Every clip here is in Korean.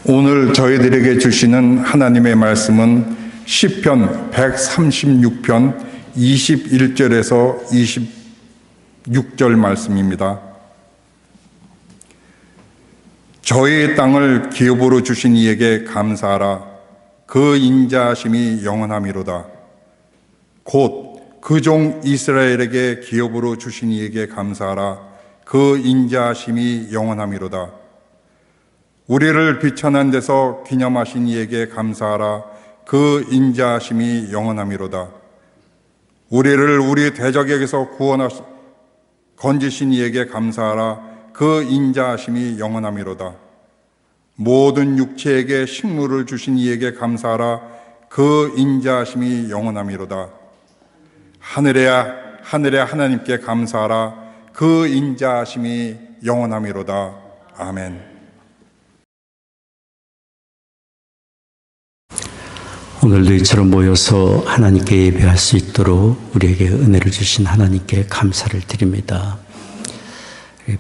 오늘 저희들에게 주시는 하나님의 말씀은 시편 136편 21절에서 26절 말씀입니다. 저의 땅을 기업으로 주신 이에게 감사하라. 그 인자하심이 영원하미로다. 곧 그 종 이스라엘에게 기업으로 주신 이에게 감사하라. 그 인자하심이 영원하미로다. 우리를 비천한 데서 기념하신 이에게 감사하라. 그 인자하심이 영원하미로다. 우리를 우리 대적에게서 건지신 이에게 감사하라. 그 인자하심이 영원하미로다. 모든 육체에게 식물을 주신 이에게 감사하라. 그 인자하심이 영원하미로다. 하늘의 하나님께 감사하라. 그 인자하심이 영원하미로다. 아멘. 오늘도 이처럼 모여서 하나님께 예배할 수 있도록 우리에게 은혜를 주신 하나님께 감사를 드립니다.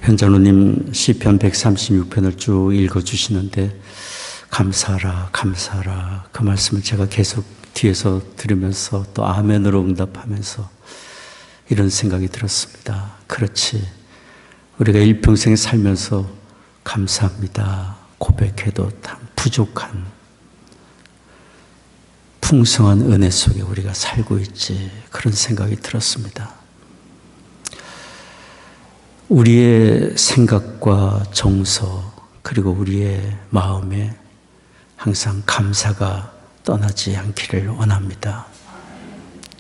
변장로님 시편 136편을 쭉 읽어주시는데 감사하라 감사하라, 그 말씀을 제가 계속 뒤에서 들으면서 또 아멘으로 응답하면서 이런 생각이 들었습니다. 그렇지, 우리가 일평생 살면서 감사합니다 고백해도 참 부족한 풍성한 은혜 속에 우리가 살고 있지, 그런 생각이 들었습니다. 우리의 생각과 정서 그리고 우리의 마음에 항상 감사가 떠나지 않기를 원합니다.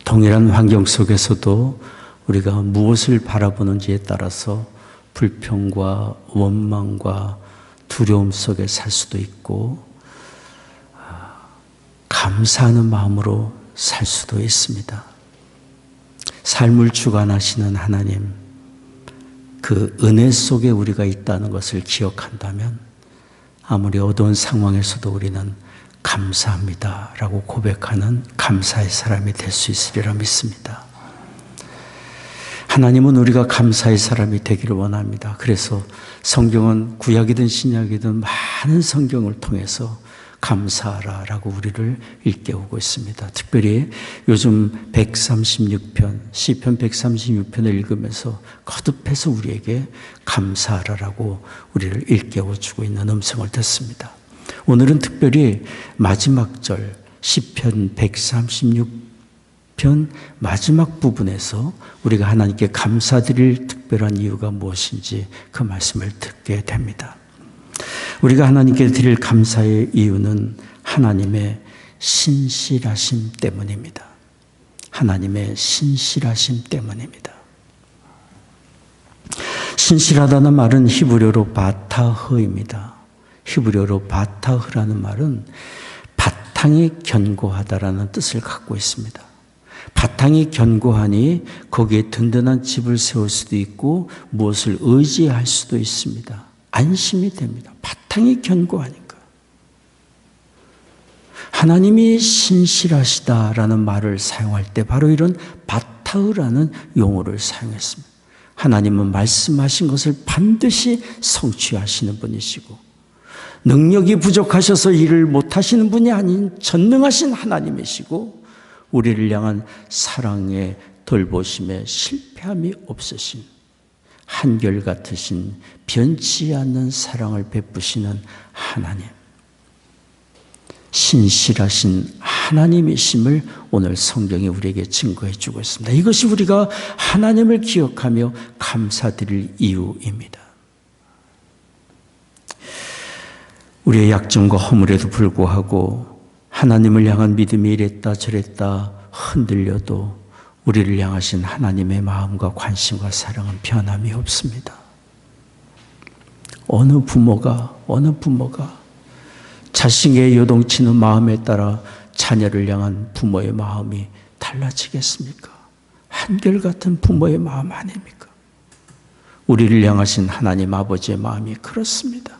동일한 환경 속에서도 우리가 무엇을 바라보는지에 따라서 불평과 원망과 두려움 속에 살 수도 있고 감사하는 마음으로 살 수도 있습니다. 삶을 주관하시는 하나님, 그 은혜 속에 우리가 있다는 것을 기억한다면 아무리 어두운 상황에서도 우리는 감사합니다 라고 고백하는 감사의 사람이 될 수 있으리라 믿습니다. 하나님은 우리가 감사의 사람이 되기를 원합니다. 그래서 성경은 구약이든 신약이든 많은 성경을 통해서 감사하라 라고 우리를 일깨우고 있습니다. 특별히 요즘 136편, 시편 136편을 읽으면서 거듭해서 우리에게 감사하라라고 우리를 일깨워주고 있는 음성을 듣습니다. 오늘은 특별히 마지막 절, 시편 136편 마지막 부분에서 우리가 하나님께 감사드릴 특별한 이유가 무엇인지 그 말씀을 듣게 됩니다. 우리가 하나님께 드릴 감사의 이유는 하나님의 신실하심 때문입니다. 하나님의 신실하심 때문입니다. 신실하다는 말은 히브리어로 바타흐입니다. 히브리어로 바타흐라는 말은 바탕이 견고하다라는 뜻을 갖고 있습니다. 바탕이 견고하니 거기에 든든한 집을 세울 수도 있고 무엇을 의지할 수도 있습니다. 안심이 됩니다. 바탕이 견고하니까. 하나님이 신실하시다라는 말을 사용할 때 바로 이런 바타흐라는 용어를 사용했습니다. 하나님은 말씀하신 것을 반드시 성취하시는 분이시고 능력이 부족하셔서 일을 못하시는 분이 아닌 전능하신 하나님이시고 우리를 향한 사랑의 돌보심에 실패함이 없으신 한결같으신 변치 않는 사랑을 베푸시는 하나님, 신실하신 하나님이심을 오늘 성경이 우리에게 증거해 주고 있습니다. 이것이 우리가 하나님을 기억하며 감사드릴 이유입니다. 우리의 약점과 허물에도 불구하고 하나님을 향한 믿음이 이랬다 저랬다 흔들려도 우리를 향하신 하나님의 마음과 관심과 사랑은 변함이 없습니다. 어느 부모가 자신의 요동치는 마음에 따라 자녀를 향한 부모의 마음이 달라지겠습니까? 한결같은 부모의 마음 아닙니까? 우리를 향하신 하나님 아버지의 마음이 그렇습니다.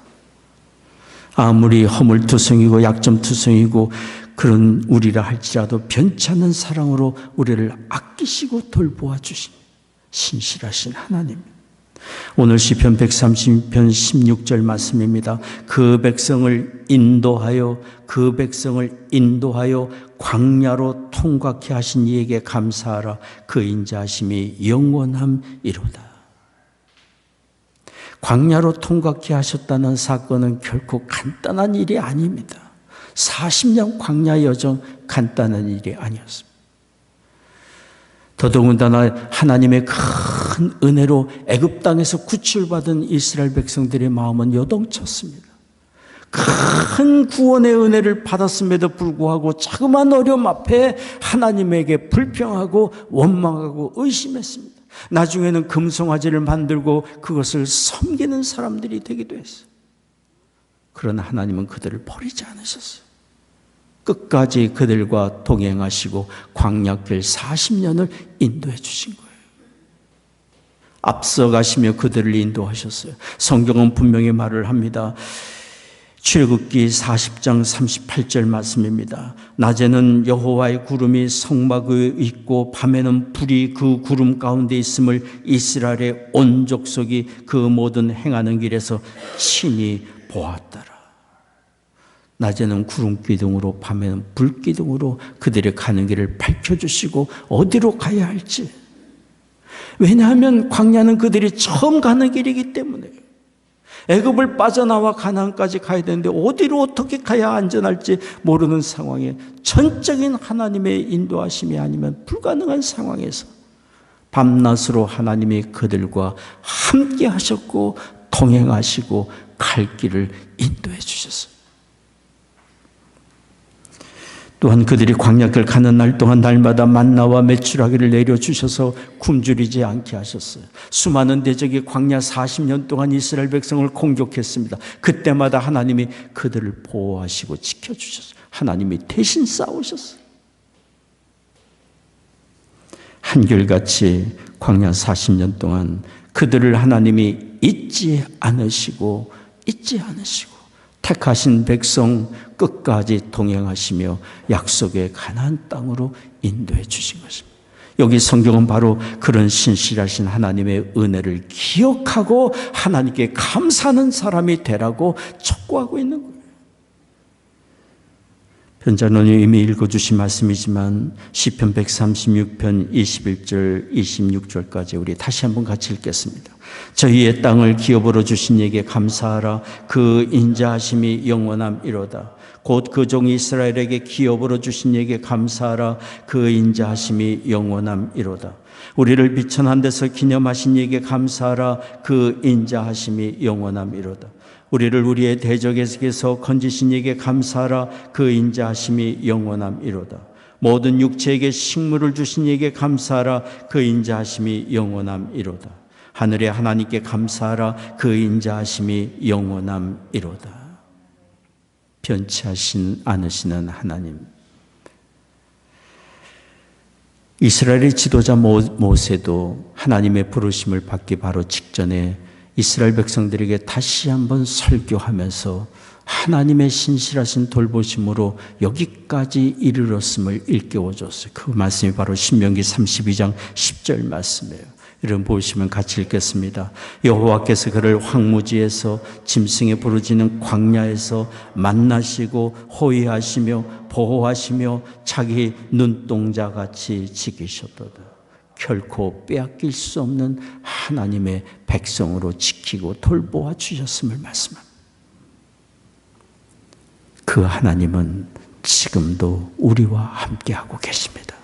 아무리 허물투성이고 약점투성이고 그런 우리라 할지라도 변치 않는 사랑으로 우리를 아끼시고 돌보아 주신 신실하신 하나님, 오늘 시편 136편 16절 말씀입니다. 그 백성을 인도하여 광야로 통과케 하신 이에게 감사하라. 그 인자하심이 영원함이로다. 광야로 통과케 하셨다는 사건은 결코 간단한 일이 아닙니다. 40년 광야 여정 간단한 일이 아니었습니다. 더더군다나 하나님의 큰 은혜로 애굽 땅에서 구출받은 이스라엘 백성들의 마음은 요동쳤습니다. 큰 구원의 은혜를 받았음에도 불구하고 자그마한 어려움 앞에 하나님에게 불평하고 원망하고 의심했습니다. 나중에는 금송아지를 만들고 그것을 섬기는 사람들이 되기도 했어요. 그러나 하나님은 그들을 버리지 않으셨어요. 끝까지 그들과 동행하시고 광야길 40년을 인도해 주신 거예요. 앞서가시며 그들을 인도하셨어요. 성경은 분명히 말을 합니다. 출애굽기 40장 38절 말씀입니다. 낮에는 여호와의 구름이 성막에 있고 밤에는 불이 그 구름 가운데 있음을 이스라엘의 온 족속이 그 모든 행하는 길에서 친히 보았더라. 낮에는 구름 기둥으로 밤에는 불 기둥으로 그들의 가는 길을 밝혀주시고 어디로 가야 할지. 왜냐하면 광야는 그들이 처음 가는 길이기 때문에 애굽을 빠져나와 가나안까지 가야 되는데 어디로 어떻게 가야 안전할지 모르는 상황에 전적인 하나님의 인도하심이 아니면 불가능한 상황에서 밤낮으로 하나님이 그들과 함께 하셨고 동행하시고 갈 길을 인도해 주셨어요. 또한 그들이 광야길 가는 날 동안 날마다 만나와 메추라기를 내려주셔서 굶주리지 않게 하셨어요. 수많은 대적이 광야 40년 동안 이스라엘 백성을 공격했습니다. 그때마다 하나님이 그들을 보호하시고 지켜주셨어요. 하나님이 대신 싸우셨어요. 한결같이 광야 40년 동안 그들을 하나님이 잊지 않으시고 택하신 백성 끝까지 동행하시며 약속의 가나안 땅으로 인도해 주신 것입니다. 여기 성경은 바로 그런 신실하신 하나님의 은혜를 기억하고 하나님께 감사하는 사람이 되라고 촉구하고 있는 거예요. 편자론이 이미 읽어주신 말씀이지만 시편 136편 21절 26절까지 우리 다시 한번 같이 읽겠습니다. 저희의 땅을 기업으로 주신 이에게 감사하라. 그 인자하심이 영원함이로다. 곧 그 종 이스라엘에게 기업으로 주신 이에게 감사하라. 그 인자하심이 영원함이로다. 우리를 비천한 데서 기념하신 이에게 감사하라. 그 인자하심이 영원함이로다. 우리를 우리의 대적에게서 건지신 이에게 감사하라. 그 인자하심이 영원함이로다. 모든 육체에게 식물을 주신 이에게 감사하라. 그 인자하심이 영원함이로다. 하늘의 하나님께 감사하라. 그 인자하심이 영원함이로다. 변치 않으시는 하나님. 이스라엘의 지도자 모세도 하나님의 부르심을 받기 바로 직전에 이스라엘 백성들에게 다시 한번 설교하면서 하나님의 신실하신 돌보심으로 여기까지 이르렀음을 일깨워줬어요. 그 말씀이 바로 신명기 32장 10절 말씀이에요. 이런 보시면 같이 읽겠습니다. 여호와께서 그를 황무지에서 짐승에 부르짖는 광야에서 만나시고 호위하시며 보호하시며 자기 눈동자같이 지키셨도다. 결코 빼앗길 수 없는 하나님의 백성으로 지키고 돌보아 주셨음을 말씀합니다. 그 하나님은 지금도 우리와 함께하고 계십니다.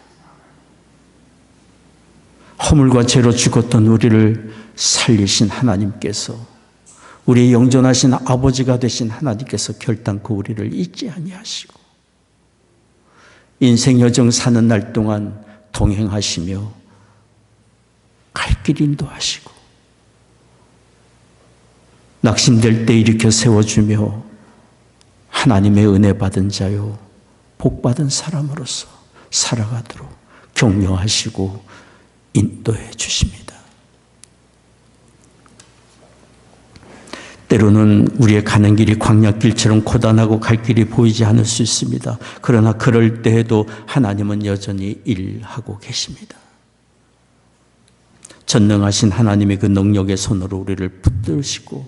허물과 죄로 죽었던 우리를 살리신 하나님께서, 우리의 영존하신 아버지가 되신 하나님께서 결단코 우리를 잊지 아니하시고 인생 여정 사는 날 동안 동행하시며 갈 길 인도하시고 낙심될 때 일으켜 세워주며 하나님의 은혜 받은 자요 복 받은 사람으로서 살아가도록 격려하시고 인도해 주십니다. 때로는 우리의 가는 길이 광야길처럼 고단하고 갈 길이 보이지 않을 수 있습니다. 그러나 그럴 때에도 하나님은 여전히 일하고 계십니다. 전능하신 하나님의 그 능력의 손으로 우리를 붙드시고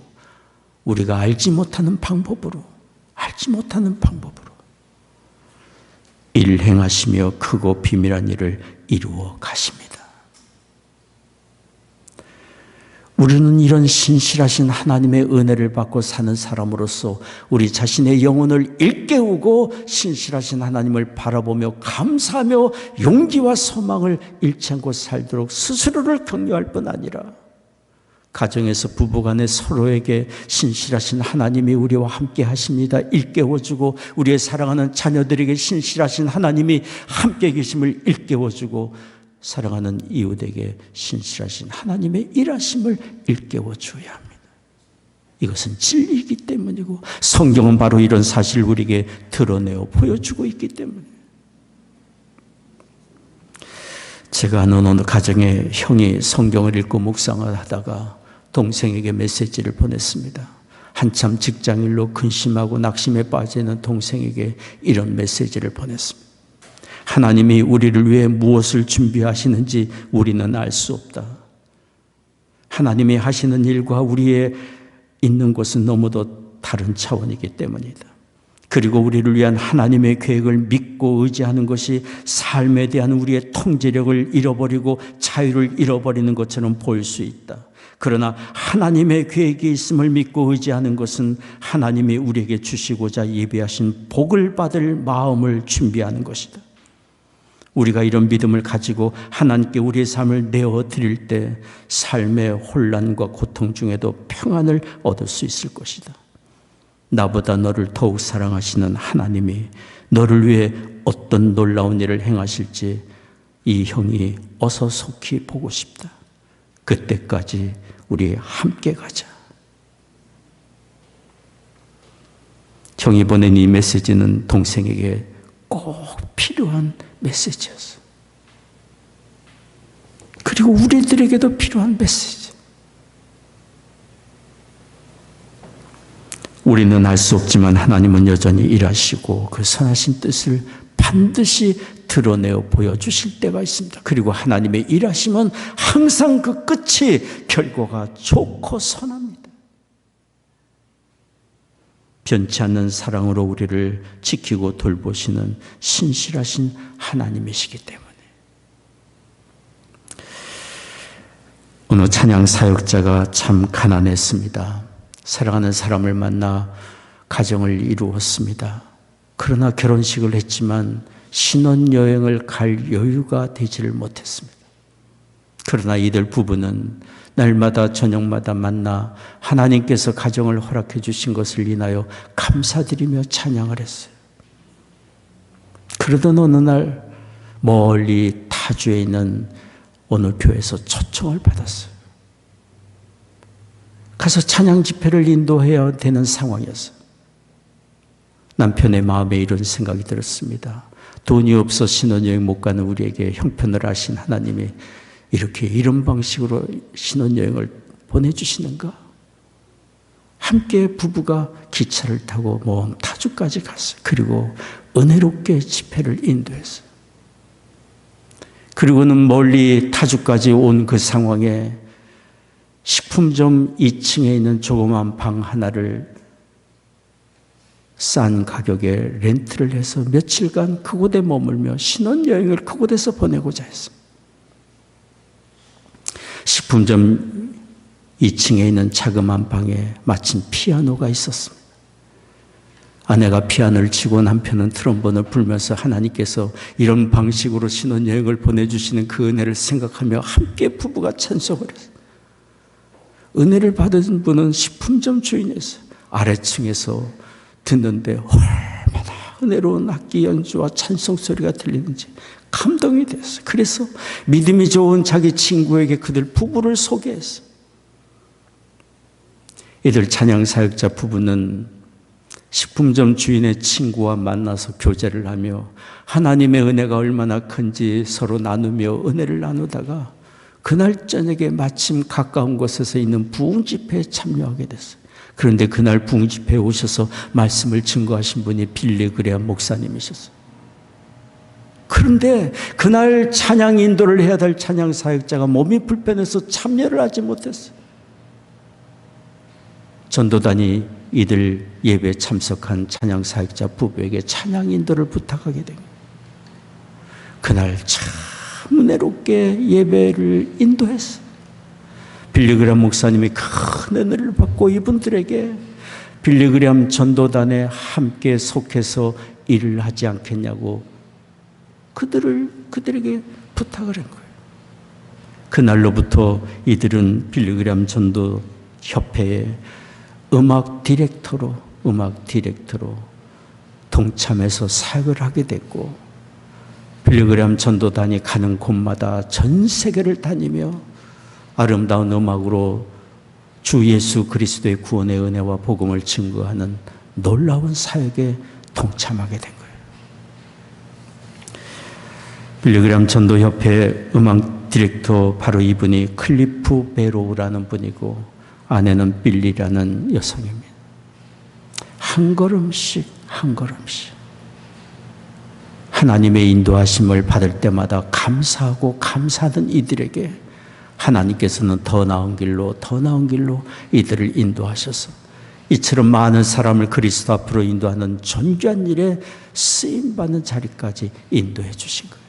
우리가 알지 못하는 방법으로 일 행하시며 크고 비밀한 일을 이루어 가십니다. 우리는 이런 신실하신 하나님의 은혜를 받고 사는 사람으로서 우리 자신의 영혼을 일깨우고 신실하신 하나님을 바라보며 감사하며 용기와 소망을 잃지 않고 살도록 스스로를 격려할 뿐 아니라 가정에서 부부간에 서로에게 신실하신 하나님이 우리와 함께 하십니다 일깨워주고, 우리의 사랑하는 자녀들에게 신실하신 하나님이 함께 계심을 일깨워주고, 사랑하는 이웃에게 신실하신 하나님의 일하심을 일깨워줘야 합니다. 이것은 진리이기 때문이고 성경은 바로 이런 사실을 우리에게 드러내어 보여주고 있기 때문이에요. 제가 아는 어느 가정의 형이 성경을 읽고 묵상을 하다가 동생에게 메시지를 보냈습니다. 한참 직장일로 근심하고 낙심에 빠지는 동생에게 이런 메시지를 보냈습니다. 하나님이 우리를 위해 무엇을 준비하시는지 우리는 알 수 없다. 하나님이 하시는 일과 우리의 있는 곳은 너무도 다른 차원이기 때문이다. 그리고 우리를 위한 하나님의 계획을 믿고 의지하는 것이 삶에 대한 우리의 통제력을 잃어버리고 자유를 잃어버리는 것처럼 보일 수 있다. 그러나 하나님의 계획이 있음을 믿고 의지하는 것은 하나님이 우리에게 주시고자 예비하신 복을 받을 마음을 준비하는 것이다. 우리가 이런 믿음을 가지고 하나님께 우리의 삶을 내어드릴 때 삶의 혼란과 고통 중에도 평안을 얻을 수 있을 것이다. 나보다 너를 더욱 사랑하시는 하나님이 너를 위해 어떤 놀라운 일을 행하실지 이 형이 어서 속히 보고 싶다. 그때까지 우리 함께 가자. 형이 보낸 이 메시지는 동생에게 꼭 필요한 메시지였어. 그리고 우리들에게도 필요한 메시지. 우리는 알 수 없지만 하나님은 여전히 일하시고 그 선하신 뜻을 반드시 드러내어 보여주실 때가 있습니다. 그리고 하나님의 일하심은 항상 그 끝이 결과가 좋고 선합니다. 변치 않는 사랑으로 우리를 지키고 돌보시는 신실하신 하나님이시기 때문에. 어느 찬양 사역자가 참 가난했습니다. 사랑하는 사람을 만나 가정을 이루었습니다. 그러나 결혼식을 했지만 신혼여행을 갈 여유가 되지를 못했습니다. 그러나 이들 부부는 날마다 저녁마다 만나 하나님께서 가정을 허락해 주신 것을 인하여 감사드리며 찬양을 했어요. 그러던 어느 날 멀리 타주에 있는 어느 교회에서 초청을 받았어요. 가서 찬양 집회를 인도해야 되는 상황이었어요. 남편의 마음에 이런 생각이 들었습니다. 돈이 없어 신혼여행 못 가는 우리에게 형편을 아신 하나님이 이렇게 이런 방식으로 신혼여행을 보내주시는가? 함께 부부가 기차를 타고 먼 타주까지 갔어요. 그리고 은혜롭게 집회를 인도했어요. 그리고는 멀리 타주까지 온 그 상황에 식품점 2층에 있는 조그만 방 하나를 싼 가격에 렌트를 해서 며칠간 그곳에 머물며 신혼여행을 그곳에서 보내고자 했습니다. 식품점 2층에 있는 자그마한 방에 마침 피아노가 있었습니다. 아내가 피아노를 치고 남편은 트럼본을 불면서 하나님께서 이런 방식으로 신혼여행을 보내주시는 그 은혜를 생각하며 함께 부부가 찬송을 했어요. 은혜를 받은 분은 식품점 주인이었어요. 아래층에서 듣는데 얼마나 은혜로운 악기 연주와 찬송 소리가 들리는지 감동이 됐어요. 그래서 믿음이 좋은 자기 친구에게 그들 부부를 소개했어요. 이들 찬양 사역자 부부는 식품점 주인의 친구와 만나서 교제를 하며 하나님의 은혜가 얼마나 큰지 서로 나누며 은혜를 나누다가 그날 저녁에 마침 가까운 곳에서 있는 부흥 집회에 참여하게 됐어요. 그런데 그날 부흥 집회에 오셔서 말씀을 증거하신 분이 빌리 그레암 목사님이셨어요. 그런데 그날 찬양 인도를 해야 될 찬양 사역자가 몸이 불편해서 참여를 하지 못했어요. 전도단이 이들 예배에 참석한 찬양 사역자 부부에게 찬양 인도를 부탁하게 된 거예요. 그날 참 은혜롭게 예배를 인도했어요. 빌리그램 목사님이 큰 은혜를 받고 이분들에게 빌리그램 전도단에 함께 속해서 일을 하지 않겠냐고 그들에게 부탁을 한 거예요. 그날로부터 이들은 빌리그램 전도 협회의 음악 디렉터로 동참해서 사역을 하게 됐고, 빌리그램 전도단이 가는 곳마다 전 세계를 다니며 아름다운 음악으로 주 예수 그리스도의 구원의 은혜와 복음을 증거하는 놀라운 사역에 동참하게 된 거예요. 빌리그램 전도협회 음악 디렉터 바로 이분이 클리프 베로우라는 분이고, 아내는 빌리라는 여성입니다. 한 걸음씩 하나님의 인도하심을 받을 때마다 감사하는 이들에게 하나님께서는 더 나은 길로 이들을 인도하셔서 이처럼 많은 사람을 그리스도 앞으로 인도하는 존귀한 일에 쓰임받는 자리까지 인도해 주신 거예요.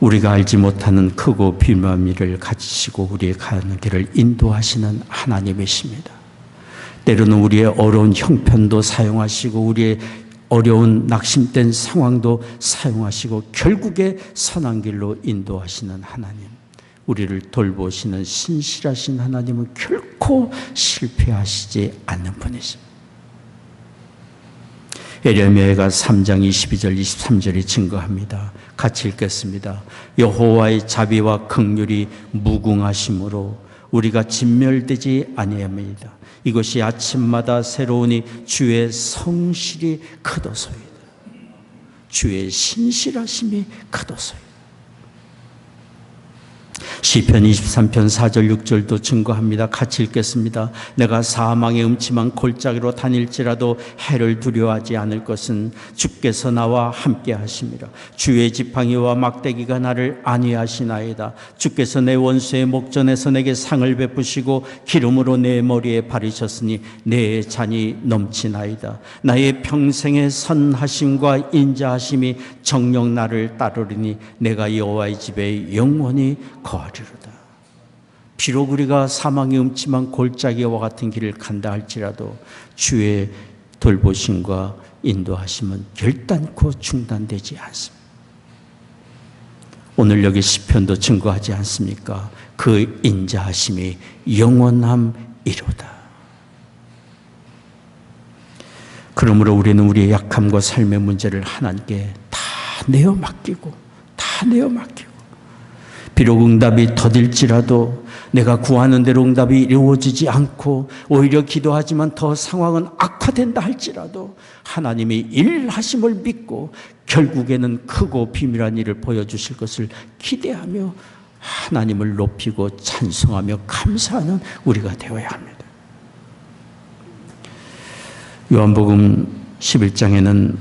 우리가 알지 못하는 크고 비밀한 일을 가지시고 우리의 가는 길을 인도하시는 하나님이십니다. 때로는 우리의 어려운 형편도 사용하시고 우리의 어려운 낙심된 상황도 사용하시고 결국에 선한 길로 인도하시는 하나님, 우리를 돌보시는 신실하신 하나님은 결코 실패하시지 않는 분이십니다. 에레미야가 3장 22절 23절이 증거합니다. 같이 읽겠습니다. 여호와의 자비와 긍휼이 무궁하심으로 우리가 진멸되지 아니합니다. 이것이 아침마다 새로우니 주의 성실이 크도소이다. 주의 신실하심이 크도소이다. 시편 23편 4절 6절도 증거합니다. 같이 읽겠습니다. 내가 사망의 음침한 골짜기로 다닐지라도 해를 두려워하지 않을 것은 주께서 나와 함께 하심이라. 주의 지팡이와 막대기가 나를 안위하시나이다. 주께서 내 원수의 목전에서 내게 상을 베푸시고 기름으로 내 머리에 바르셨으니 내 잔이 넘치나이다. 나의 평생의 선하심과 인자하심이 정녕 나를 따르리니 내가 여호와의 집에 영원히 거하리로다. 비록 우리가 사망의 음침한 골짜기와 같은 길을 간다 할지라도 주의 돌보심과 인도하심은 결단코 중단되지 않습니다. 오늘 여기 시편도 증거하지 않습니까? 그 인자하심이 영원함이로다. 그러므로 우리는 우리의 약함과 삶의 문제를 하나님께 다 내어 맡기고 비록 응답이 더딜지라도 내가 구하는 대로 응답이 이루어지지 않고 오히려 기도하지만 더 상황은 악화된다 할지라도 하나님이 일하심을 믿고 결국에는 크고 비밀한 일을 보여주실 것을 기대하며 하나님을 높이고 찬송하며 감사하는 우리가 되어야 합니다. 요한복음 11장에는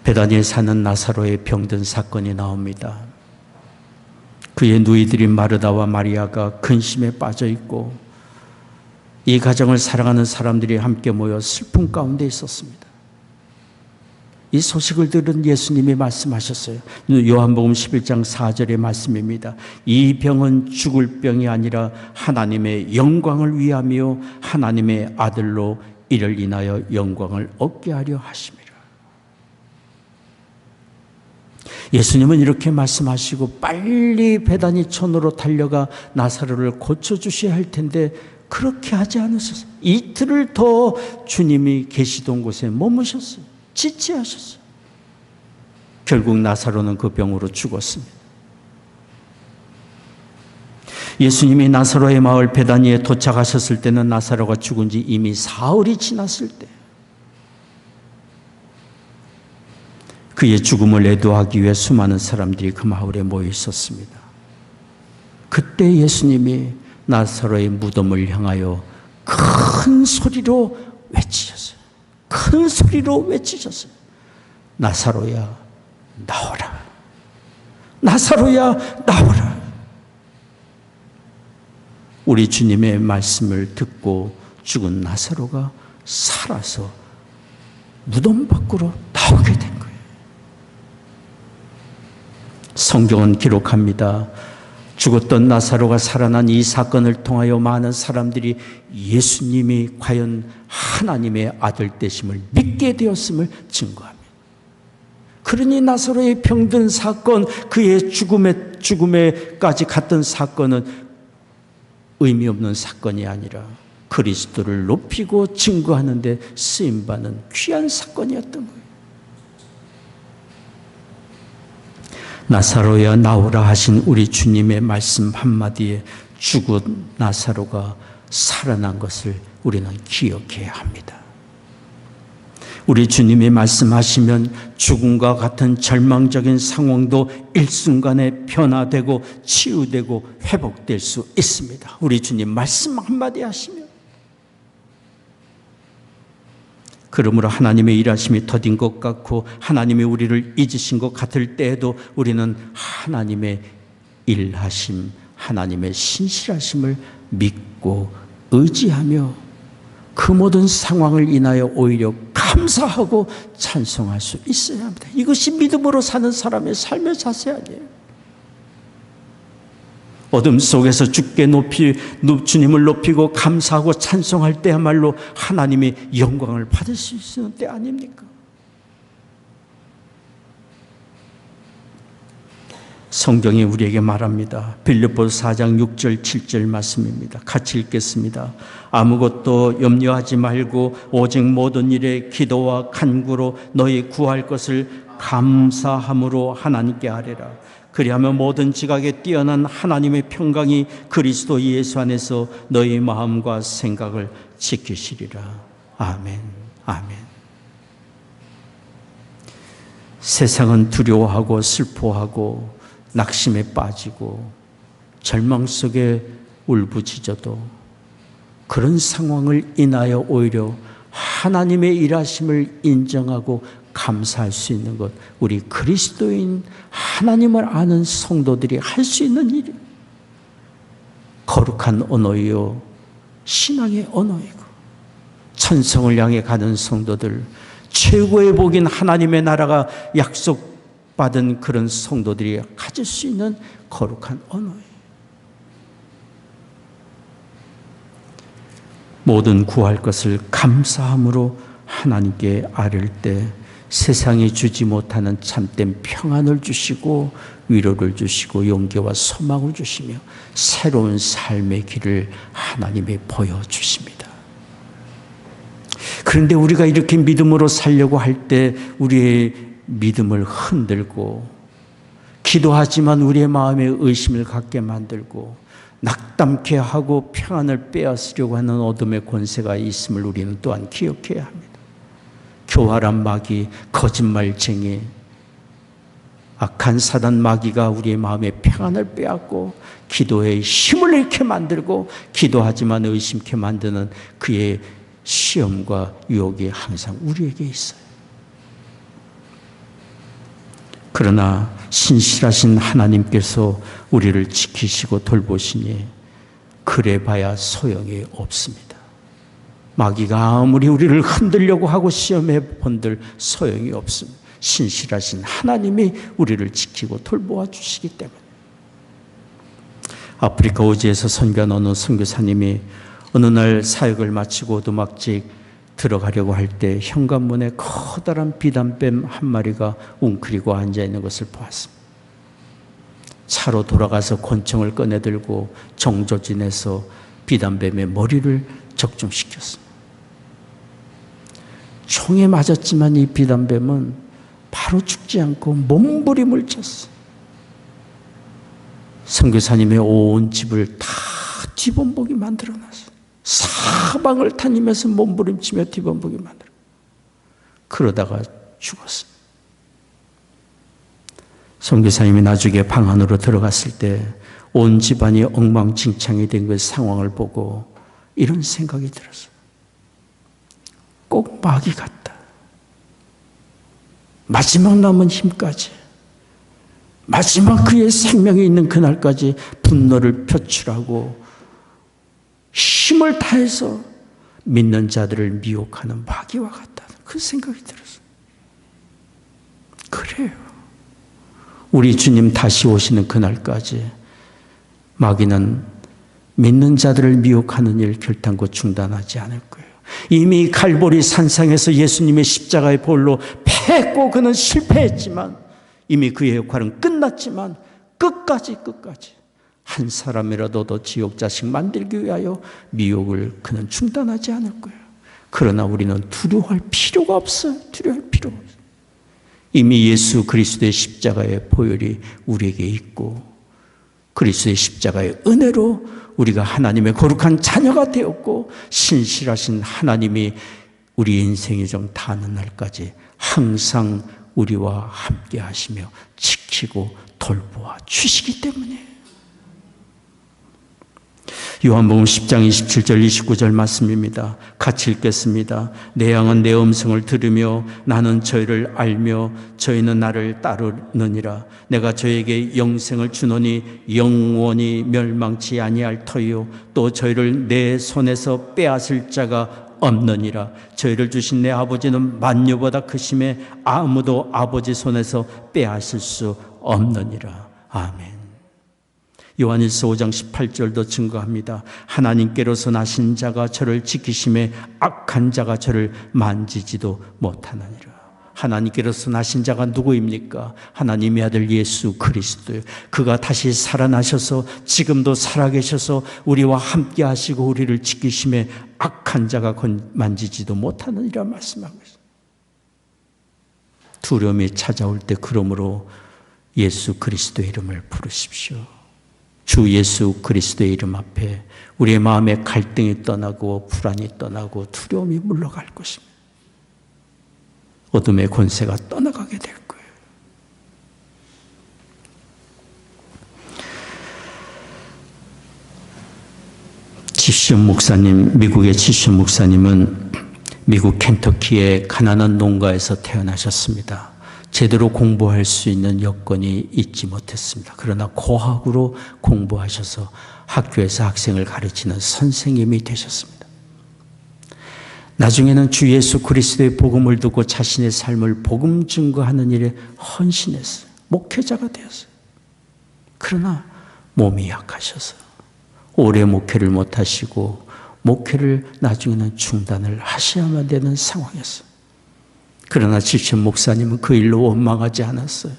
베다니에 사는 나사로의 병든 사건이 나옵니다. 그의 누이들인 마르다와 마리아가 근심에 빠져 있고 이 가정을 사랑하는 사람들이 함께 모여 슬픔 가운데 있었습니다. 이 소식을 들은 예수님이 말씀하셨어요. 요한복음 11장 4절의 말씀입니다. 이 병은 죽을 병이 아니라 하나님의 영광을 위하며 하나님의 아들로 이를 인하여 영광을 얻게 하려 하심이라. 예수님은 이렇게 말씀하시고 빨리 베다니 촌으로 달려가 나사로를 고쳐주셔야 할 텐데 그렇게 하지 않으셨어요. 이틀을 더 주님이 계시던 곳에 머무셨어요. 지체하셨어요. 결국 나사로는 그 병으로 죽었습니다. 예수님이 나사로의 마을 베다니에 도착하셨을 때는 나사로가 죽은 지 이미 사흘이 지났을 때 그의 죽음을 애도하기 위해 수많은 사람들이 그 마을에 모여 있었습니다. 그때 예수님이 나사로의 무덤을 향하여 큰 소리로 외치셨어요. 나사로야 나오라. 나사로야 나오라. 우리 주님의 말씀을 듣고 죽은 나사로가 살아서 무덤 밖으로 나오게 된 거예요. 성경은 기록합니다. 죽었던 나사로가 살아난 이 사건을 통하여 많은 사람들이 예수님이 과연 하나님의 아들 되심을 믿게 되었음을 증거합니다. 그러니 나사로의 병든 사건, 그의 죽음에까지 갔던 사건은 의미 없는 사건이 아니라 그리스도를 높이고 증거하는 데 쓰임받는 귀한 사건이었던 거예요. 나사로야 나오라 하신 우리 주님의 말씀 한마디에 죽은 나사로가 살아난 것을 우리는 기억해야 합니다. 우리 주님이 말씀하시면 죽음과 같은 절망적인 상황도 일순간에 변화되고 치유되고 회복될 수 있습니다. 우리 주님 말씀 한마디 하시면. 그러므로 하나님의 일하심이 더딘 것 같고 하나님이 우리를 잊으신 것 같을 때에도 우리는 하나님의 일하심, 하나님의 신실하심을 믿고 의지하며 그 모든 상황을 인하여 오히려 감사하고 찬송할 수 있어야 합니다. 이것이 믿음으로 사는 사람의 삶의 자세 아니에요. 어둠 속에서 주께 주님을 높이고 감사하고 찬송할 때야말로 하나님이 영광을 받을 수 있는 때 아닙니까? 성경이 우리에게 말합니다. 빌립보서 4장 6절 7절 말씀입니다. 같이 읽겠습니다. 아무것도 염려하지 말고 오직 모든 일에 기도와 간구로 너희 구할 것을 감사함으로 하나님께 아뢰라. 그리하면 모든 지각에 뛰어난 하나님의 평강이 그리스도 예수 안에서 너희 마음과 생각을 지키시리라. 아멘. 아멘. 세상은 두려워하고 슬퍼하고 낙심에 빠지고 절망 속에 울부짖어도 그런 상황을 인하여 오히려 하나님의 일하심을 인정하고 감사할 수 있는 것, 우리 그리스도인 하나님을 아는 성도들이 할 수 있는 일이에요. 거룩한 언어이요 신앙의 언어이고 천성을 향해 가는 성도들, 최고의 복인 하나님의 나라가 약속받은 그런 성도들이 가질 수 있는 거룩한 언어예요. 모든 구할 것을 감사함으로 하나님께 아뢰을 때 세상이 주지 못하는 참된 평안을 주시고 위로를 주시고 용기와 소망을 주시며 새로운 삶의 길을 하나님이 보여주십니다. 그런데 우리가 이렇게 믿음으로 살려고 할 때 우리의 믿음을 흔들고 기도하지만 우리의 마음에 의심을 갖게 만들고 낙담케 하고 평안을 빼앗으려고 하는 어둠의 권세가 있음을 우리는 또한 기억해야 합니다. 교활한 마귀, 거짓말쟁이, 악한 사단 마귀가 우리의 마음에 평안을 빼앗고 기도에 힘을 잃게 만들고 기도하지만 의심케 만드는 그의 시험과 유혹이 항상 우리에게 있어요. 그러나 신실하신 하나님께서 우리를 지키시고 돌보시니 그래봐야 소용이 없습니다. 마귀가 아무리 우리를 흔들려고 하고 시험해 본들 소용이 없습니다. 신실하신 하나님이 우리를 지키고 돌보아 주시기 때문에. 아프리카 오지에서 선교한 어느 선교사님이 어느 날 사역을 마치고 오두막집 들어가려고 할 때 현관문에 커다란 비단뱀 한 마리가 웅크리고 앉아있는 것을 보았습니다. 차로 돌아가서 권총을 꺼내들고 정조진에서 비단뱀의 머리를 적중시켰습니다. 총에 맞았지만 이 비단뱀은 바로 죽지 않고 몸부림을 쳤어요. 선교사님의 온 집을 다 뒤범벅이 만들어놨어요. 사방을 다니면서 몸부림치며 뒤범벅이 만들어. 그러다가 죽었어요. 선교사님이 나중에 방 안으로 들어갔을 때 온 집안이 엉망진창이 된 그 상황을 보고 이런 생각이 들었어요. 꼭 마귀 같다. 마지막 남은 힘까지, 마지막 그의 생명이 있는 그날까지 분노를 표출하고 힘을 다해서 믿는 자들을 미혹하는 마귀와 같다는 그 생각이 들었어요. 그래요. 우리 주님 다시 오시는 그날까지 마귀는 믿는 자들을 미혹하는 일 결단코 중단하지 않을 거예요. 이미 갈보리 산상에서 예수님의 십자가의 볼로 패고 그는 실패했지만, 이미 그의 역할은 끝났지만 끝까지 한 사람이라도 더 지옥 자식 만들기 위하여 미혹을 그는 중단하지 않을 거예요. 그러나 우리는 두려워할 필요가 없어요. 두려워할 필요가 없어요. 이미 예수 그리스도의 십자가의 보혈이 우리에게 있고, 그리스도의 십자가의 은혜로 우리가 하나님의 거룩한 자녀가 되었고, 신실하신 하나님이 우리 인생의 정 다하는 날까지 항상 우리와 함께 하시며 지키고 돌보아 주시기 때문에. 요한복음 10장 27절 29절 말씀입니다. 같이 읽겠습니다. 내 양은 내 음성을 들으며 나는 저희를 알며 저희는 나를 따르느니라. 내가 저에게 영생을 주노니 영원히 멸망치 아니할 터이요 또 저희를 내 손에서 빼앗을 자가 없느니라. 저희를 주신 내 아버지는 만유보다 크심에 아무도 아버지 손에서 빼앗을 수 없느니라. 아멘. 요한일서 5장 18절도 증거합니다. 하나님께로서 나신 자가 저를 지키심에 악한 자가 저를 만지지도 못하느니라. 하나님께로서 나신 자가 누구입니까? 하나님의 아들 예수 그리스도요. 그가 다시 살아나셔서 지금도 살아계셔서 우리와 함께 하시고 우리를 지키심에 악한 자가 만지지도 못하느니라 말씀하고 있습니다. 두려움이 찾아올 때 그러므로 예수 그리스도의 이름을 부르십시오. 주 예수 그리스도의 이름 앞에 우리의 마음에 갈등이 떠나고 불안이 떠나고 두려움이 물러갈 것입니다. 어둠의 권세가 떠나가게 될 거예요. 지시온 목사님, 미국의 지시온 목사님은 미국 켄터키의 가난한 농가에서 태어나셨습니다. 제대로 공부할 수 있는 여건이 있지 못했습니다. 그러나 고학으로 공부하셔서 학교에서 학생을 가르치는 선생님이 되셨습니다. 나중에는 주 예수 그리스도의 복음을 듣고 자신의 삶을 복음 증거하는 일에 헌신했어요. 목회자가 되었어요. 그러나 몸이 약하셔서 오래 목회를 못하시고 목회를 나중에는 중단을 하셔야만 되는 상황이었어요. 그러나 지시온 목사님은 그 일로 원망하지 않았어요.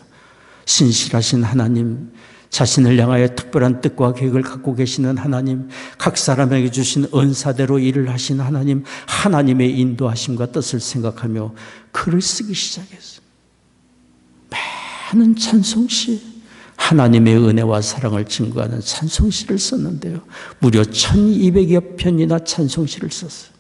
신실하신 하나님, 자신을 향하여 특별한 뜻과 계획을 갖고 계시는 하나님, 각 사람에게 주신 은사대로 일을 하신 하나님, 하나님의 인도하심과 뜻을 생각하며 글을 쓰기 시작했어요. 많은 찬송시, 하나님의 은혜와 사랑을 증거하는 찬송시를 썼는데요. 무려 1200여 편이나 찬송시를 썼어요.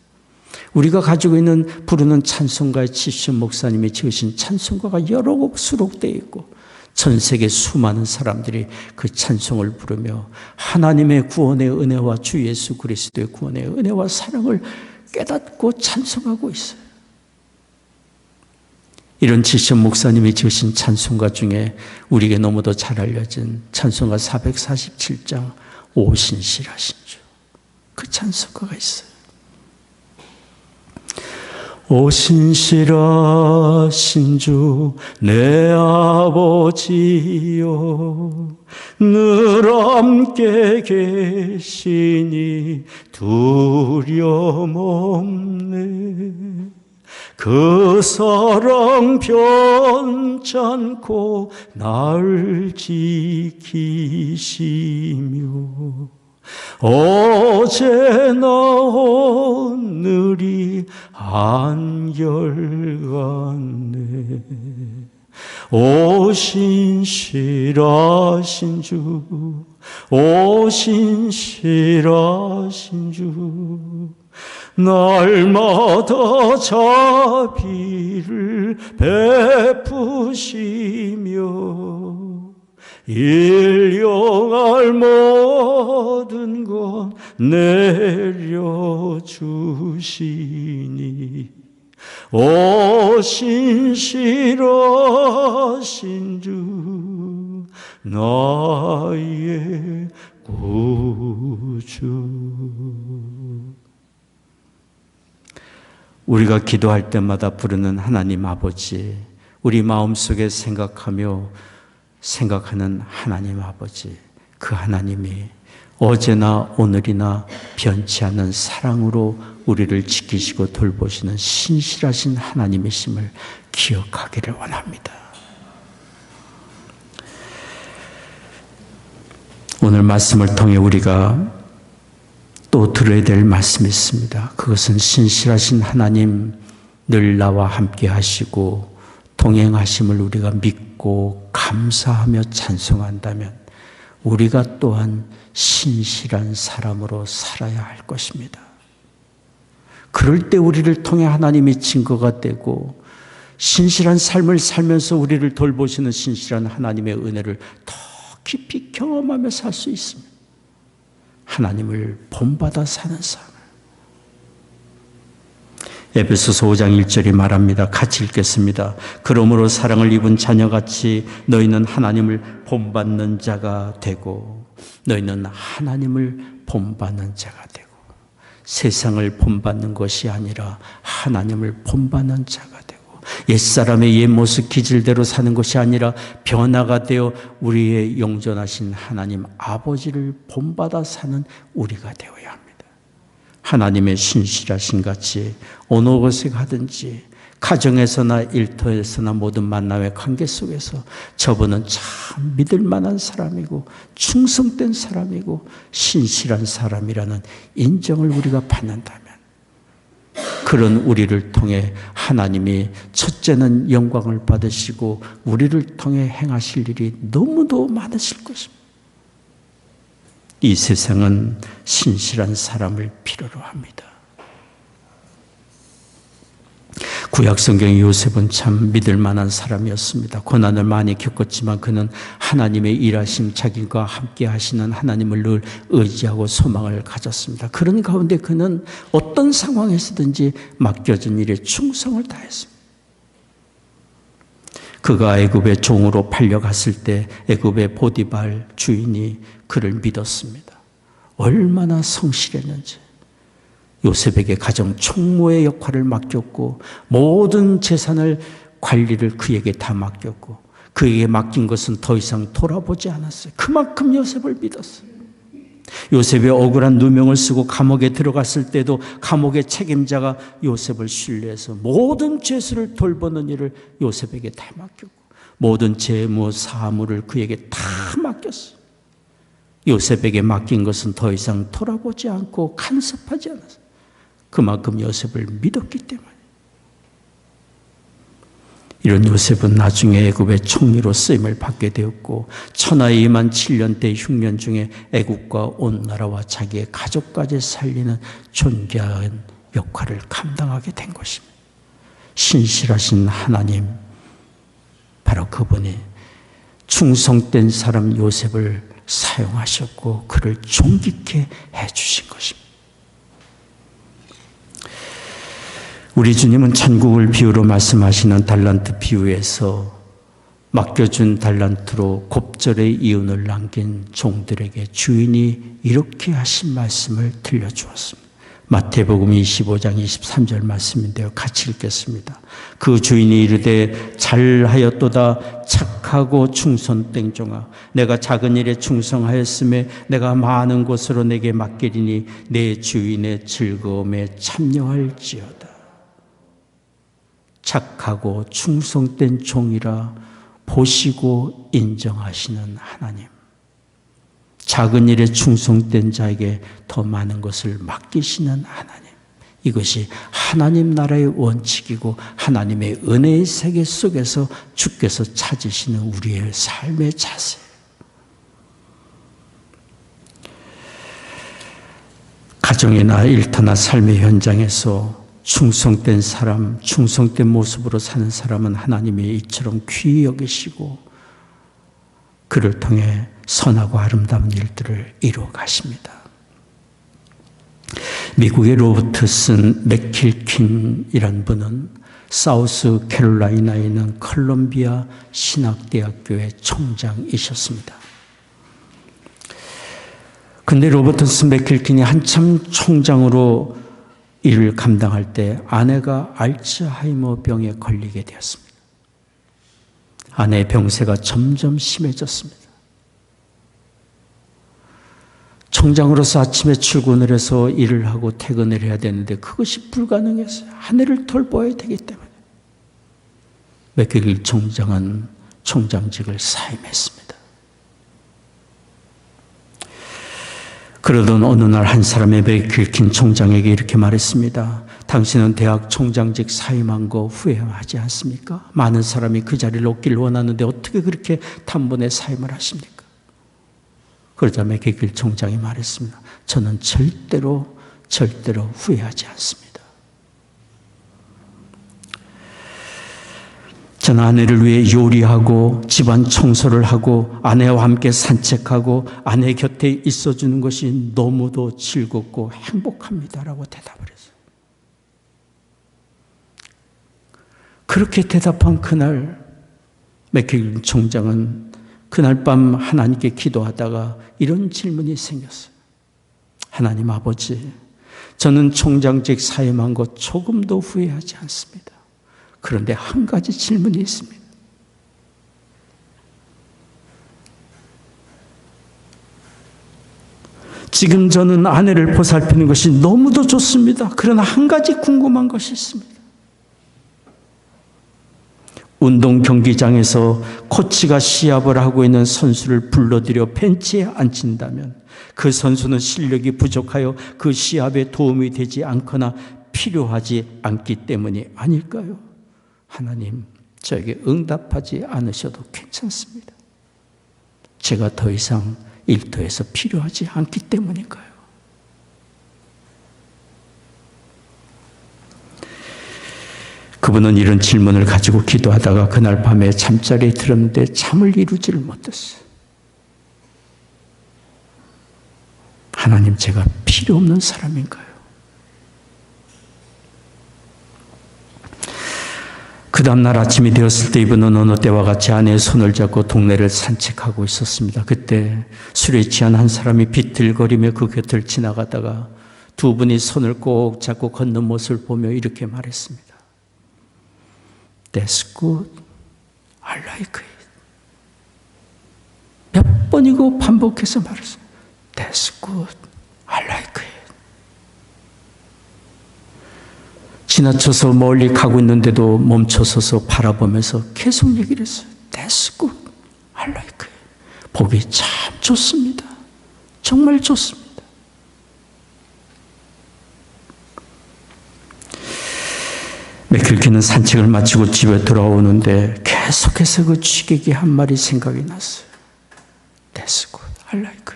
우리가 가지고 있는 부르는 찬송가의 지시온 목사님이 지으신 찬송가가 여러 곡 수록되어 있고 전 세계 수많은 사람들이 그 찬송을 부르며 하나님의 구원의 은혜와 주 예수 그리스도의 구원의 은혜와 사랑을 깨닫고 찬송하고 있어요. 이런 지시온 목사님이 지으신 찬송가 중에 우리에게 너무도 잘 알려진 찬송가 447장 오신실하신 주, 그 찬송가가 있어요. 오신실하신 주 내 아버지여 늘 함께 계시니 두려움 없네. 그 사랑 변찮고 날 지키시며 어제나 오늘이 한결같네. 오신실하신 주, 오신실하신 주, 날마다 자비를 베푸시며 일용할 모든 것 내려주시니 오 신실하신 주 나의 구주. 우리가 기도할 때마다 부르는 하나님 아버지, 우리 마음속에 생각하며 생각하는 하나님 아버지, 그 하나님이 어제나 오늘이나 변치 않는 사랑으로 우리를 지키시고 돌보시는 신실하신 하나님이심을 기억하기를 원합니다. 오늘 말씀을 통해 우리가 또 들어야 될 말씀이 있습니다. 그것은 신실하신 하나님 늘 나와 함께 하시고 동행하심을 우리가 믿고 감사하며 찬송한다면 우리가 또한 신실한 사람으로 살아야 할 것입니다. 그럴 때 우리를 통해 하나님이 증거가 되고 신실한 삶을 살면서 우리를 돌보시는 신실한 하나님의 은혜를 더 깊이 경험하며 살 수 있습니다. 하나님을 본받아 사는 삶을. 에베소서 5장 1절이 말합니다. 같이 읽겠습니다. 그러므로 사랑을 입은 자녀같이 너희는 하나님을 본받는 자가 되고, 너희는 하나님을 본받는 자가 되고, 세상을 본받는 것이 아니라 하나님을 본받는 자가 되고, 옛사람의 옛 모습 기질대로 사는 것이 아니라 변화가 되어 우리의 영존하신 하나님 아버지를 본받아 사는 우리가 되어야 합니다. 하나님의 신실하신 같이 어느 곳에 가든지 가정에서나 일터에서나 모든 만남의 관계 속에서 저분은 참 믿을 만한 사람이고 충성된 사람이고 신실한 사람이라는 인정을 우리가 받는다면 그런 우리를 통해 하나님이 첫째는 영광을 받으시고 우리를 통해 행하실 일이 너무도 많으실 것입니다. 이 세상은 신실한 사람을 필요로 합니다. 구약 성경의 요셉은 참 믿을 만한 사람이었습니다. 고난을 많이 겪었지만 그는 하나님의 일하심, 자기가 함께 하시는 하나님을 늘 의지하고 소망을 가졌습니다. 그런 가운데 그는 어떤 상황에서든지 맡겨진 일에 충성을 다했습니다. 그가 애굽의 종으로 팔려갔을 때 애굽의 보디발 주인이 그를 믿었습니다. 얼마나 성실했는지. 요셉에게 가정 총무의 역할을 맡겼고 모든 재산을 관리를 그에게 다 맡겼고 그에게 맡긴 것은 더 이상 돌아보지 않았어요. 그만큼 요셉을 믿었어요. 요셉의 억울한 누명을 쓰고 감옥에 들어갔을 때도 감옥의 책임자가 요셉을 신뢰해서 모든 죄수를 돌보는 일을 요셉에게 다 맡겼고 모든 재무 사무를 그에게 다 맡겼어요. 요셉에게 맡긴 것은 더 이상 돌아보지 않고 간섭하지 않았어요. 그만큼 요셉을 믿었기 때문에. 이런 요셉은 나중에 애굽의 총리로 쓰임을 받게 되었고 천하의 2만 7년대 흉년 중에 애굽과 온 나라와 자기의 가족까지 살리는 존귀한 역할을 감당하게 된 것입니다. 신실하신 하나님, 바로 그분이 충성된 사람 요셉을 사용하셨고 그를 존귀케 해주신 것입니다. 우리 주님은 천국을 비유로 말씀하시는 달란트 비유에서 맡겨준 달란트로 곱절의 이윤을 남긴 종들에게 주인이 이렇게 하신 말씀을 들려주었습니다. 마태복음 25장 23절 말씀인데요. 같이 읽겠습니다. 그 주인이 이르되 잘하였도다 착하고 충성된 종아, 내가 작은 일에 충성하였음에 내가 많은 것으로 내게 맡기리니 내 주인의 즐거움에 참여할지어다. 착하고 충성된 종이라 보시고 인정하시는 하나님, 작은 일에 충성된 자에게 더 많은 것을 맡기시는 하나님, 이것이 하나님 나라의 원칙이고 하나님의 은혜의 세계 속에서 주께서 찾으시는 우리의 삶의 자세. 가정이나 일터나 삶의 현장에서 충성된 사람, 충성된 모습으로 사는 사람은 하나님이 이처럼 귀히 여기시고 그를 통해 선하고 아름다운 일들을 이루어 가십니다. 미국의 로버트슨 맥킬킨이란 분은 사우스 캐롤라이나에 있는 컬럼비아 신학대학교의 총장이셨습니다. 근데 로버트슨 맥킬킨이 한참 총장으로 일을 감당할 때 아내가 알츠하이머 병에 걸리게 되었습니다. 아내의 병세가 점점 심해졌습니다. 총장으로서 아침에 출근을 해서 일을 하고 퇴근을 해야 되는데 그것이 불가능했어요. 아내를 돌봐야 되기 때문에. 맥킬킨 총장은 총장직을 사임했습니다. 그러던 어느 날 한 사람이 맥킬킨 총장에게 이렇게 말했습니다. 당신은 대학 총장직 사임한 거 후회하지 않습니까? 많은 사람이 그 자리를 얻기를 원하는데 어떻게 그렇게 단번에 사임을 하십니까? 그러자 맥킬킨 총장이 말했습니다. 저는 절대로 후회하지 않습니다. 저는 아내를 위해 요리하고 집안 청소를 하고 아내와 함께 산책하고 아내 곁에 있어주는 것이 너무도 즐겁고 행복합니다라고 대답을 했어요. 그렇게 대답한 그날 맥킬킨 총장은 그날 밤 하나님께 기도하다가 이런 질문이 생겼어요. 하나님 아버지, 저는 총장직 사임한 것 조금도 후회하지 않습니다. 그런데 한 가지 질문이 있습니다. 지금 저는 아내를 보살피는 것이 너무도 좋습니다. 그러나 한 가지 궁금한 것이 있습니다. 운동 경기장에서 코치가 시합을 하고 있는 선수를 불러들여 벤치에 앉힌다면 그 선수는 실력이 부족하여 그 시합에 도움이 되지 않거나 필요하지 않기 때문이 아닐까요? 하나님, 저에게 응답하지 않으셔도 괜찮습니다. 제가 더 이상 일터에서 필요하지 않기 때문인가요? 그분은 이런 질문을 가지고 기도하다가 그날 밤에 잠자리에 들었는데 잠을 이루지를 못했어요. 하나님, 제가 필요 없는 사람인가요? 그 다음날 아침이 되었을 때 이분은 어느 때와 같이 아내의 손을 잡고 동네를 산책하고 있었습니다. 그때 술에 취한 한 사람이 비틀거리며 그 곁을 지나가다가 두 분이 손을 꼭 잡고 걷는 모습을 보며 이렇게 말했습니다. That's good. I like it. 몇 번이고 반복해서 말했어요. That's good. I like it. 지나쳐서 멀리 가고 있는데도 멈춰서서 바라보면서 계속 얘기를 했어요. That's good. I like it. 보기 참 좋습니다. 정말 좋습니다. 맥킬킨은 산책을 마치고 집에 돌아오는데 계속해서 그 취객이 한 말이 생각이 났어요. That's good. I like it.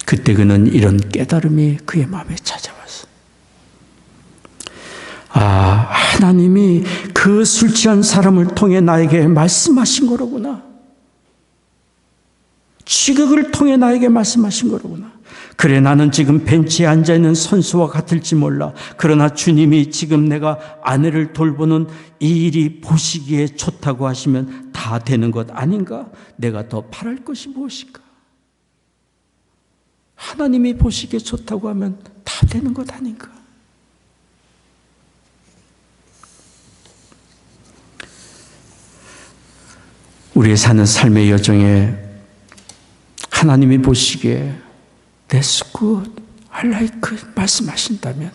그때 그는 이런 깨달음이 그의 마음에 찾아왔어요. 아, 하나님이 그 술 취한 사람을 통해 나에게 말씀하신 거로구나. 취객을 통해 나에게 말씀하신 거로구나. 그래, 나는 지금 벤치에 앉아있는 선수와 같을지 몰라. 그러나 주님이 지금 내가 아내를 돌보는 이 일이 보시기에 좋다고 하시면 다 되는 것 아닌가? 내가 더 바랄 것이 무엇인가? 하나님이 보시기에 좋다고 하면 다 되는 것 아닌가? 우리의 사는 삶의 여정에 하나님이 보시기에 That's good, I like it 말씀하신다면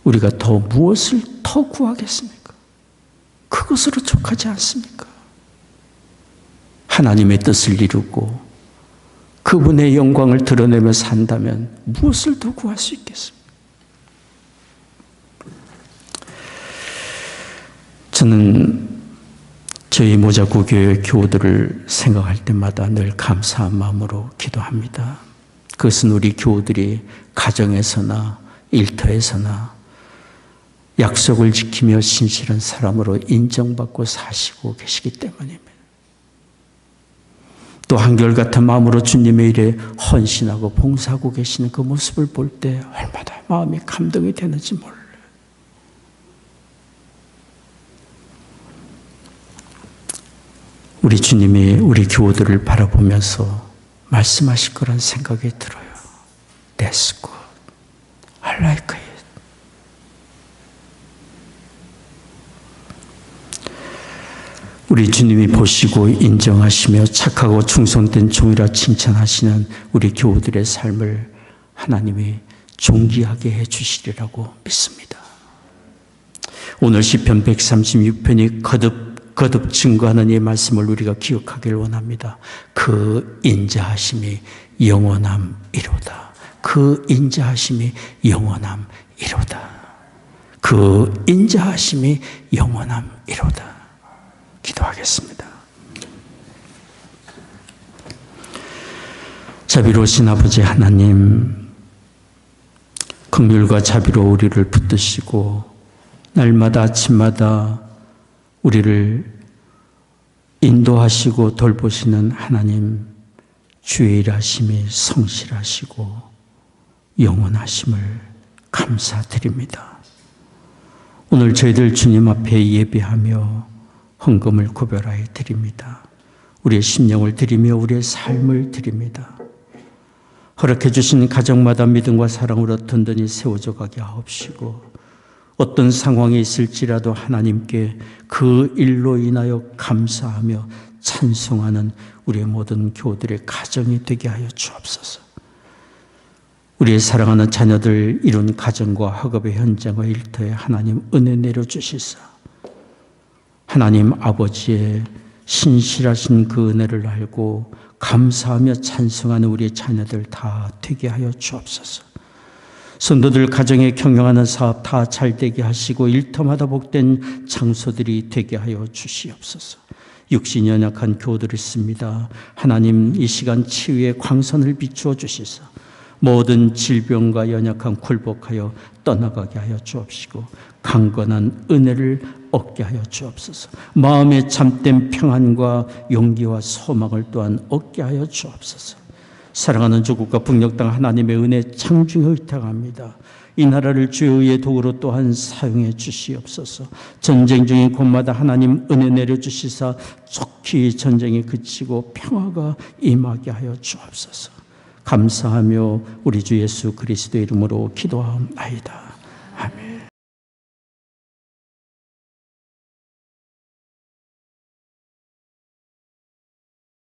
우리가 더 무엇을 더 구하겠습니까? 그것으로 족하지 않습니까? 하나님의 뜻을 이루고 그분의 영광을 드러내며 산다면 무엇을 더 구할 수 있겠습니까? 저는 저희 모자구 교회 교우들을 생각할 때마다 늘 감사한 마음으로 기도합니다. 그것은 우리 교우들이 가정에서나 일터에서나 약속을 지키며 신실한 사람으로 인정받고 사시고 계시기 때문입니다. 또 한결같은 마음으로 주님의 일에 헌신하고 봉사하고 계시는 그 모습을 볼 때 얼마나 마음이 감동이 되는지 몰라요. 우리 주님이 우리 교우들을 바라보면서 말씀하실 거란 생각이 들어요. That's good. I like it. 우리 주님이 보시고 인정하시며 착하고 충성된 종이라 칭찬하시는 우리 교우들의 삶을 하나님이 존귀하게 해주시리라고 믿습니다. 오늘 시편 136편이 거듭 증거하는 이 말씀을 우리가 기억하길 원합니다. 그 인자하심이 영원함이로다. 그 인자하심이 영원함이로다. 그 인자하심이 영원함이로다. 기도하겠습니다. 자비로우신 아버지 하나님, 긍휼과 자비로 우리를 붙드시고 날마다 아침마다 우리를 인도하시고 돌보시는 하나님, 주의 일하심이 성실하시고 영원하심을 감사드립니다. 오늘 저희들 주님 앞에 예배하며 헌금을 구별하여 드립니다. 우리의 심령을 드리며 우리의 삶을 드립니다. 허락해 주신 가정마다 믿음과 사랑으로 든든히 세워져 가게 하옵시고 어떤 상황이 있을지라도 하나님께 그 일로 인하여 감사하며 찬송하는 우리의 모든 교우들의 가정이 되게 하여 주옵소서. 우리의 사랑하는 자녀들 이룬 가정과 학업의 현장과 일터에 하나님 은혜 내려주시사 하나님 아버지의 신실하신 그 은혜를 알고 감사하며 찬송하는 우리의 자녀들 다 되게 하여 주옵소서. 성도들 가정에 경영하는 사업 다 잘되게 하시고 일터마다 복된 장소들이 되게 하여 주시옵소서. 육신이 연약한 교우들이 있습니다. 하나님 이 시간 치유의 광선을 비추어 주시사 모든 질병과 연약함 굴복하여 떠나가게 하여 주옵시고 강건한 은혜를 얻게 하여 주옵소서. 마음에 참된 평안과 용기와 소망을 또한 얻게 하여 주옵소서. 사랑하는 조국과 북녘 땅 하나님의 은혜 창중에 의탁합니다. 이 나라를 주의 의의 도구로 또한 사용해 주시옵소서. 전쟁 중인 곳마다 하나님 은혜 내려주시사 속히 전쟁이 그치고 평화가 임하게 하여 주옵소서. 감사하며 우리 주 예수 그리스도의 이름으로 기도하옵나이다.